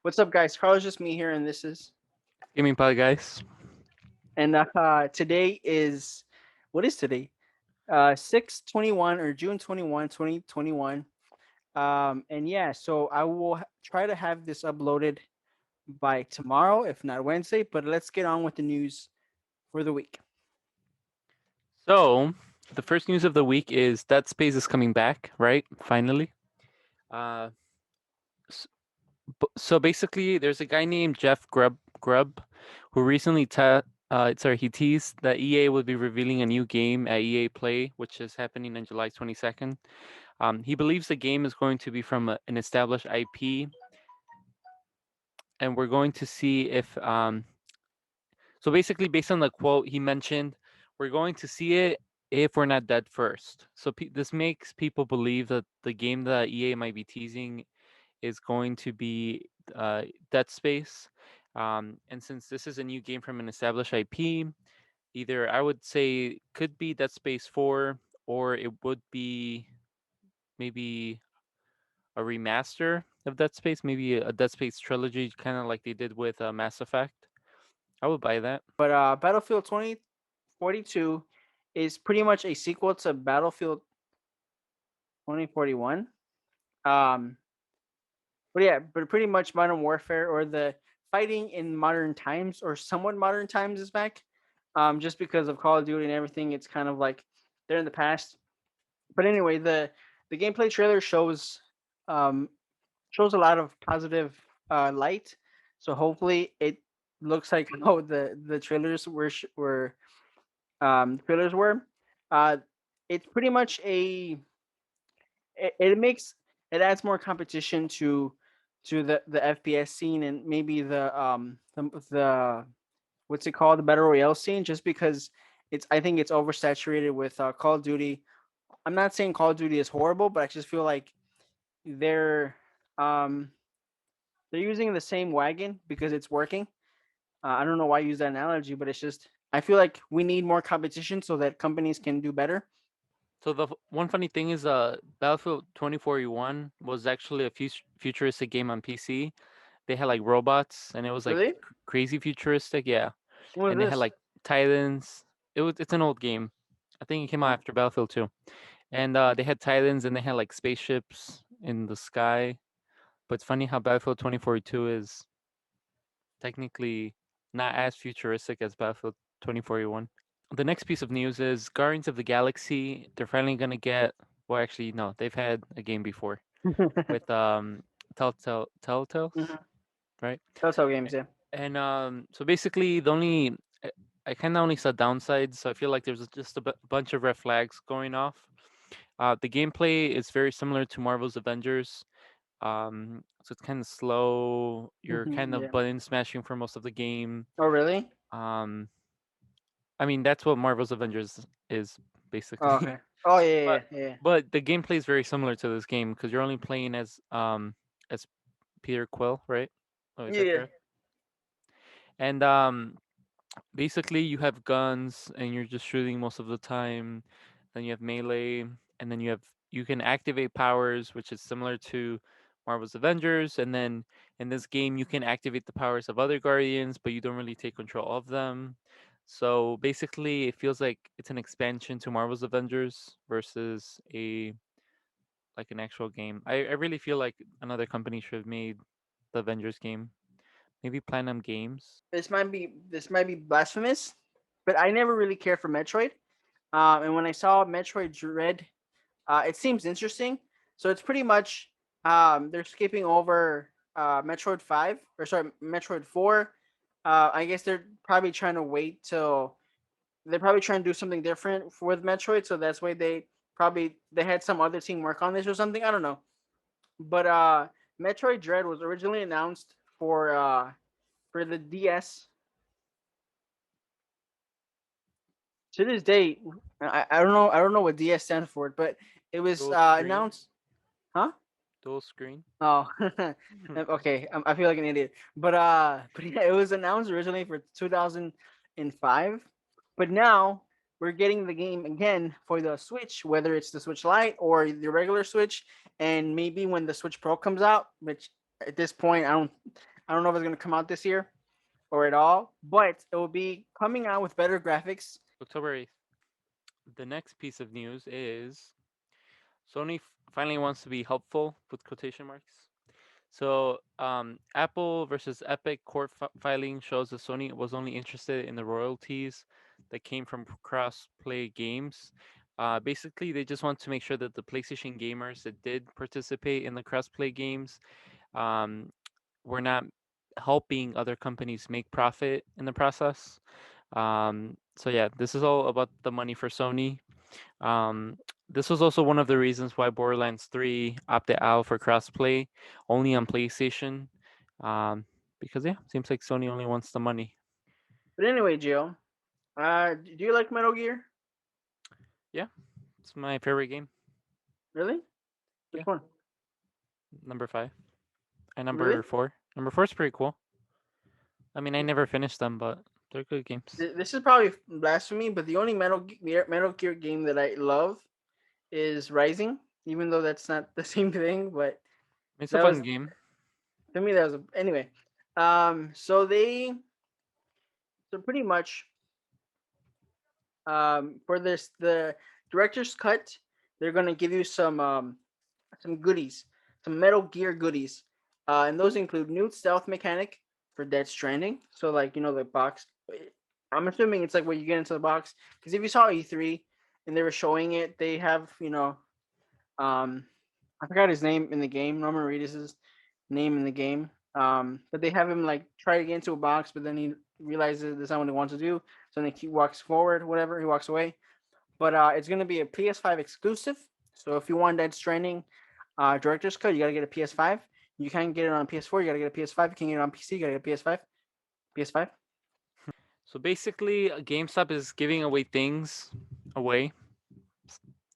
What's up, guys? Carlos, just me here, and this is GamingPod guys. and today is what is today? 6/21 or June 21, 2021. And yeah, so I will try to have this uploaded by tomorrow, if not Wednesday. But let's get on with the news for the week. So the first news of the week is Dead Space is coming back, right? Finally. Uh, so basically, there's a guy named Jeff Grubb who recently he teased that EA would be revealing a new game at EA Play, which is happening on July 22nd. He believes the game is going to be from an established IP, and we're going to see if So basically, based on the quote he mentioned, we're going to see it if we're not dead first. So this makes people believe that the game that EA might be teasing is going to be Dead Space. And since this is a new game from an established IP, either I would say could be Dead Space 4, or it would be maybe a remaster of Dead Space, maybe a Dead Space trilogy, kind of like they did with Mass Effect. I would buy that. But Battlefield 2042 is pretty much a sequel to Battlefield 2041. Um, but yeah, but pretty much Modern Warfare or the fighting in modern times or somewhat modern times is back. Just because of Call of Duty and everything, it's kind of like they're in the past. But anyway, the gameplay trailer um, shows a lot of positive light. So hopefully it looks like how the trailers were. Uh, it's pretty much it makes it adds more competition to the FPS scene and maybe the what's it called, the battle royale scene, just because it's I think it's oversaturated with Call of Duty. I'm not saying Call of Duty is horrible, but I just feel like they're um they're using the same wagon because it's working. I don't know why I use that analogy, but it's just I feel like we need more competition so that companies can do better. So the one funny thing is, Battlefield 2041 was actually a futuristic game on PC. They had like robots, and it was like Really? crazy futuristic, yeah. What is And they had this? like Titans. It's an old game. I think it came out Oh, after Battlefield 2. And they had Titans, and they had like spaceships in the sky. But it's funny how Battlefield 2042 is technically not as futuristic as Battlefield 2041. The next piece of news is Guardians of the Galaxy. They're finally gonna get. Well, actually, no, they've had a game before with Telltales, mhm. right? Telltale Games, yeah. And so basically, the only I kind of only saw downsides. So I feel like there's just a bunch of red flags going off. The gameplay is very similar to Marvel's Avengers. So it's kind of slow. You're kind of Yeah. button smashing for most of the game. Oh, really? Um, I mean, that's what Marvel's Avengers is Oh, basically. okay. Oh, yeah, but yeah, yeah. but the gameplay is very similar to this game because you're only playing as Peter Quill, right? Oh, is Yeah, that yeah. correct? And basically you have guns and you're just shooting most of the time. Then you have melee, and then you can activate powers, which is similar to Marvel's Avengers. And then in this game, you can activate the powers of other Guardians, but you don't really take control of them. So basically, it feels like it's an expansion to Marvel's Avengers versus a like an actual game. I really feel like another company should have made the Avengers game. Maybe Platinum Games. This might be blasphemous, but I never really cared for Metroid. And when I saw Metroid Dread, it seems interesting. So it's pretty much they're skipping over Metroid 5 or sorry Metroid 4. I guess they're probably trying to wait till they're probably trying to do something different with Metroid, so that's why they had some other team work on this or something. I don't know, but Metroid Dread was originally announced for the DS. To this day, I don't know what DS stands for, but it was Dual screen. announced. Huh? Dual screen. Oh, okay. I feel like an idiot, but yeah, it was announced originally for 2005, but now we're getting the game again for the Switch, whether it's the Switch Lite or the regular Switch, and maybe when the Switch Pro comes out, which at this point I don't know if it's gonna come out this year or at all, but it will be coming out with better graphics. October 8th. The next piece of news is Sony finally wants to be helpful with quotation marks. So, Apple versus Epic court filing shows that Sony was only interested in the royalties that came from cross-play games. Basically, they just want to make sure that the PlayStation gamers that did participate in the cross-play games um, were not helping other companies make profit in the process. So yeah, this is all about the money for Sony. Um, this was also one of the reasons why Borderlands 3 opted out for crossplay only on PlayStation. Um, because yeah, seems like Sony only wants the money. But anyway, Jill, do you like Metal Gear? Yeah, it's my favorite game. Really? Which Yeah, one? number 5 and Really? number 4. Number 4 is pretty cool. I mean, I never finished them, but they're good games. This is probably blasphemy, but the only Metal Gear game that I love is Rising, even though that's not the same thing. But It's a that fun was game. to me that was anyway. So pretty much for this the director's cut, they're gonna give you some goodies, some Metal Gear goodies, and those include new stealth mechanic for Dead Stranding. So like the box. I'm assuming it's like when you get into the box because if you saw E3 and they were showing it, they have um I forgot his name in the game. Norman Reedus' name in the game. But they have him like try to get into a box, but then he realizes that's not what he wants to do. So then he walks forward, whatever, he walks away. But it's gonna be a PS5 exclusive. So if you want Dead Stranding director's cut, you gotta get a PS5. You can't get it on PS4, you gotta get a PS5. You can't get it on PC, you gotta get a PS5. PS5. So basically, GameStop is giving away things away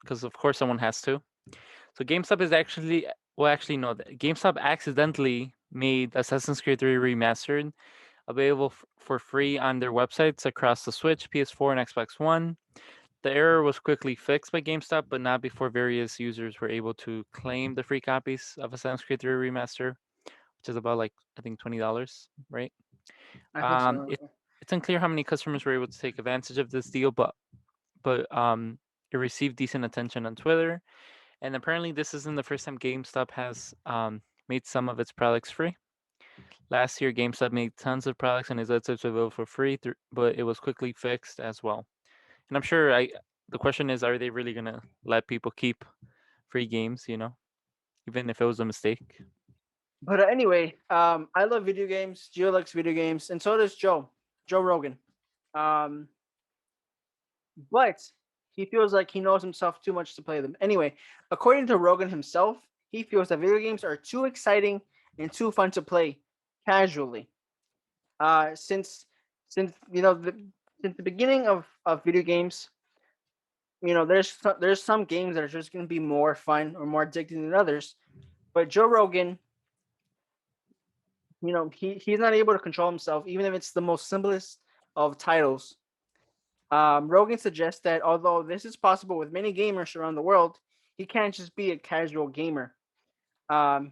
because of course someone has to. So GameStop is actually well, actually no, GameStop accidentally made Assassin's Creed 3 Remastered available for free on their websites across the Switch, PS4, and Xbox One. The error was quickly fixed by GameStop, but not before various users were able to claim the free copies of Assassin's Creed 3 Remaster, which is about like I think $20, right? I think Um, so. it it's unclear how many customers were able to take advantage of this deal, but it received decent attention on Twitter, and apparently this isn't the first time GameStop has made some of its products free. Last year, GameStop made tons of products on its website available for free, but it was quickly fixed as well. And I'm sure the question is, are they really gonna let people keep free games? Even if it was a mistake. But anyway, I love video games. Gio likes video games, and so does Joe Rogan. Um, but he feels like he knows himself too much to play them. Anyway, according to Rogan himself, he feels that video games are too exciting and too fun to play casually. Since since the beginning of video games, there's some games that are just going to be more fun or more addicting than others. But Joe Rogan, he's not able to control himself, even if it's the most simplest of titles. Rogan suggests that although this is possible with many gamers around the world, he can't just be a casual gamer. Um,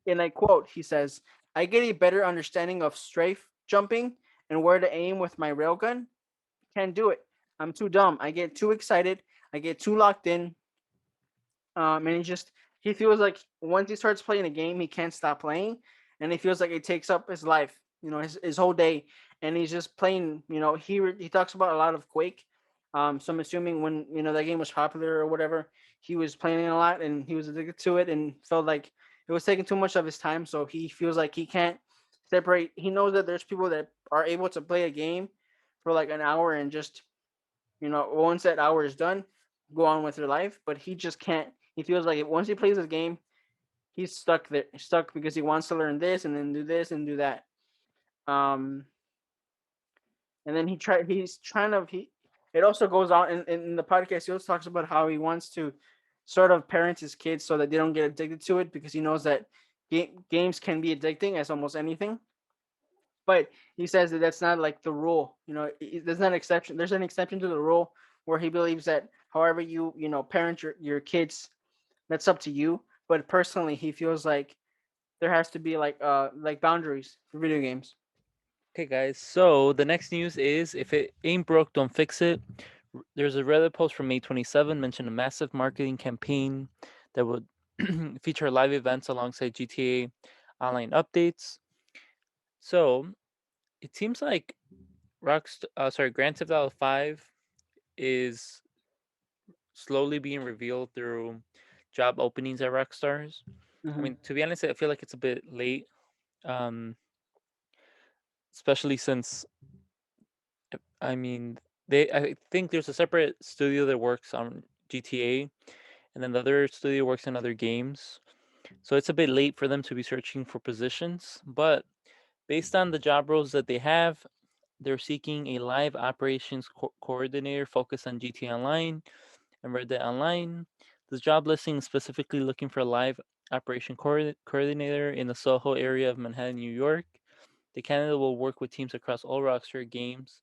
in a quote, he says, "I get a better understanding of strafe jumping and where to aim with my railgun. Can't do it. I'm too dumb. I get too excited. I get too locked in. And he feels like once he starts playing a game, he can't stop playing, and he feels like it takes up his life, his whole day, and he's just playing. He talks about a lot of Quake. So I'm assuming when that game was popular or whatever, he was playing it a lot and he was addicted to it and felt like it was taking too much of his time. So he feels like he can't separate. He knows that there's people that are able to play a game for like an hour and just once that hour is done, go on with their life. But he just can't. He feels like once he plays this game, he's stuck there, stuck because he wants to learn this and then do this and do that. Um, and then He's trying to. He. It also goes on in the podcast. He also talks about how he wants to sort of parent his kids so that they don't get addicted to it because he knows that games can be addicting as almost anything. But he says that that's not like the rule. There's not an exception. There's an exception to the rule where he believes that however parent your kids, that's up to you. But personally, he feels like there has to be like boundaries for video games. Okay, guys. So the next news is if it ain't broke, don't fix it. There's a Reddit post from May 27 mentioned a massive marketing campaign that would feature live events alongside GTA Online updates. So it seems like Grand Theft Auto 5 is slowly being revealed through job openings at Rockstars. I Hmm. mean, to be honest, I feel like it's a bit late, um, especially since I mean I think there's a separate studio that works on GTA, and then the other studio works on other games. So it's a bit late for them to be searching for positions, but based on the job roles that they have, they're seeking a live operations coordinator focused on GTA Online and Red Dead Online. This job listing is specifically looking for a live operation coordinator in the Soho area of Manhattan, New York. The candidate will work with teams across all Rockstar games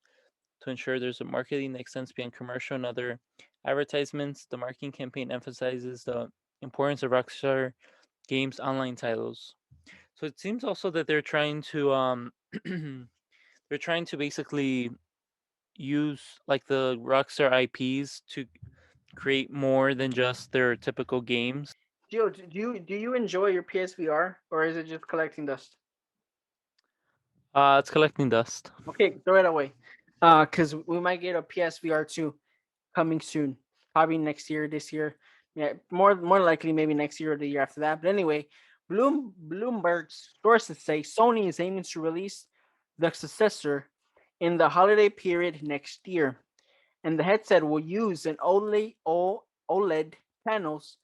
to ensure there's a marketing that extends beyond commercial and other advertisements. The marketing campaign emphasizes the importance of Rockstar Games online titles. So it seems also that they're trying to they're trying to basically use like the Rockstar IPs to create more than just their typical games. Gio, do you enjoy your PSVR or is it just collecting dust? It's collecting dust. Okay, throw it away. Because we might get a PSVR 2 coming soon, probably next year, this year. Yeah, more likely maybe next year or the year after that. But anyway, Bloomberg's sources say Sony is aiming to release the successor in the holiday period next year, and the headset will use an OLED panels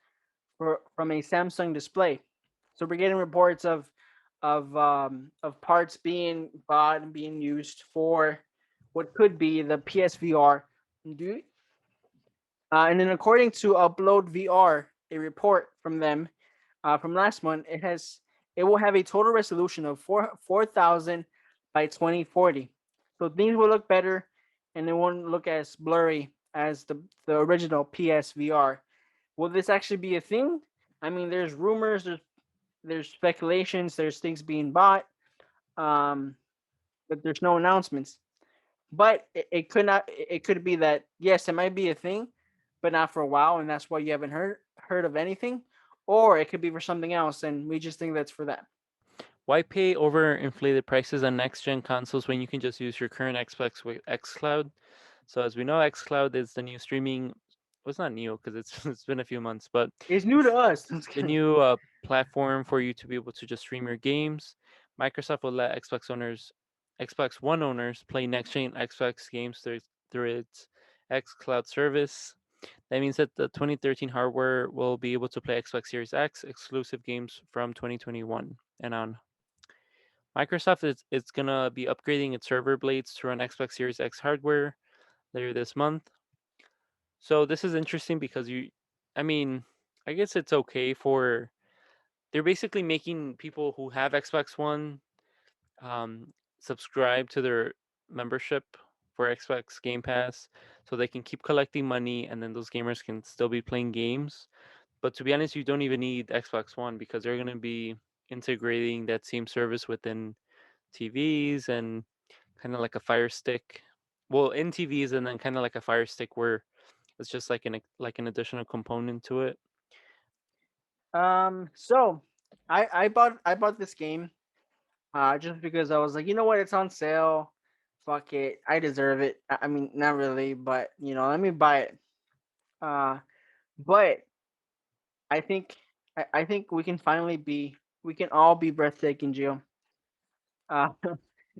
from a Samsung display. So we're getting reports of parts being bought and being used for what could be the PSVR. And then according to Upload VR, a report from them from last month, it will have a total resolution of 4,000 by 2040. So things will look better, and it won't look as blurry as the original PSVR. Will this actually be a thing? I mean, there's rumors, there's speculations, there's things being bought, um, but there's no announcements. But it could not. It could be that yes, it might be a thing, but not for a while, and that's why you haven't heard of anything. Or it could be for something else, and we just think that's for that. Why pay overinflated prices on next gen consoles when you can just use your current Xbox with xCloud? So as we know, xCloud is the new streaming. Well, it's not new because it's it's been a few months, but It's new to it's us. I'm just the kidding. new platform for you to be able to just stream your games. Microsoft will let Xbox One owners, play next gen Xbox games through its xCloud service. That means that the 2013 hardware will be able to play Xbox Series X exclusive games from 2021 and on. Microsoft is gonna be upgrading its server blades to run Xbox Series X hardware later this month. So this is interesting because I mean, I guess it's okay for they're basically making people who have Xbox One um, subscribe to their membership for Xbox Game Pass, so they can keep collecting money, and then those gamers can still be playing games. But to be honest, you don't even need Xbox One because they're gonna be integrating that same service within TVs and kind of like a Fire Stick. Well, in TVs and then kind of like a Fire Stick where it's just like an additional component to it. So I bought this game just because I was like, you know what, it's on sale. Fuck it, I deserve it. I mean, not really, but let me buy it. Uh, but I think we can all be breathtaking, Gio. Uh,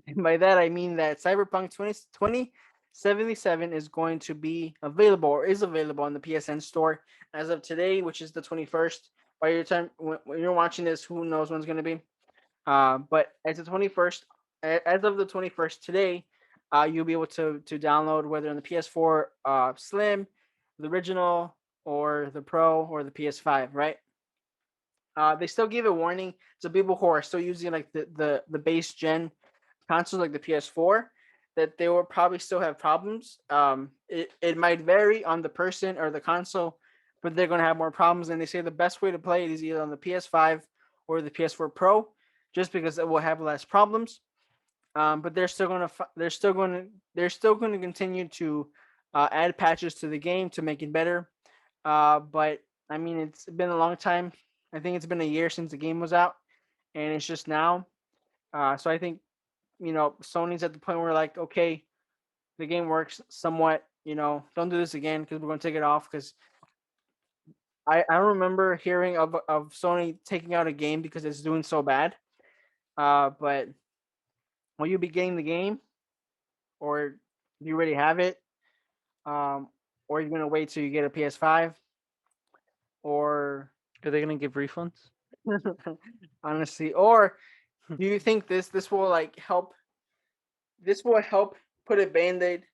and by that I mean that Cyberpunk 2077 is going to be available or is available on the PSN store as of today, which is the 21st. By your time when you're watching this, who knows when it's going to be? But as the 21st, as of the 21st today, you'll be able to download whether on the PS4 Slim, the original, or the Pro, or the PS5, right? They still give a warning to people who are still using like the base gen consoles like the PS4 that they will probably still have problems. It might vary on the person or the console, but they're going to have more problems. And they say the best way to play it is either on the PS5 or the PS4 Pro, just because it will have less problems. But they're still going to continue to add patches to the game to make it better. But I mean, it's been a long time. I think it's been a year since the game was out, and it's just now. So I think Sony's at the point where like, okay, the game works somewhat. Don't do this again because we're going to take it off. Because I don't remember hearing of Sony taking out a game because it's doing so bad. But will you be getting the game, or do you already have it? Or are you gonna wait till you get a PS5? Or Are they gonna give refunds? honestly, or do you think this will like help? This will help put a band-aid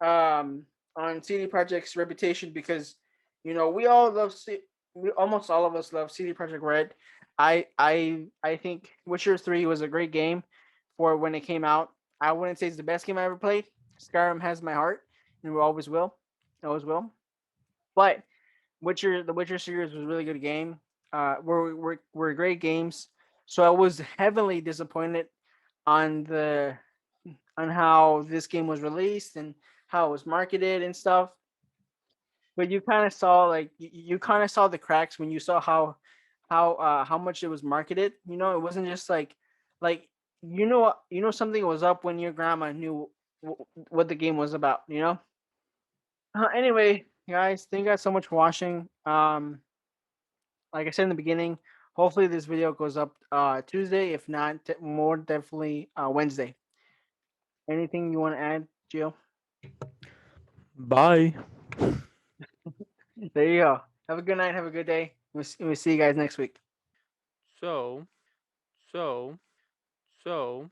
on CD Projekt's reputation because we all love we almost all of us love CD Projekt Red. I think Witcher 3 was a great game for when it came out. I wouldn't say it's the best game I ever played. Skyrim has my heart and we always will. Always will. But the Witcher series was a really good game. Were great games. So I was heavily disappointed on the on how this game was released and how it was marketed and stuff. But you kind of saw like you kind of saw the cracks when you saw how much it was marketed. It wasn't just like something was up when your grandma knew what the game was about. Anyway, guys, thank you guys so much for watching. Like I said in the beginning, hopefully this video goes up Tuesday. If not, more definitely Wednesday. Anything you want to add, Gio? Bye. There you go. Have a good night. Have a good day. We'll see you guys next week. So, so, so.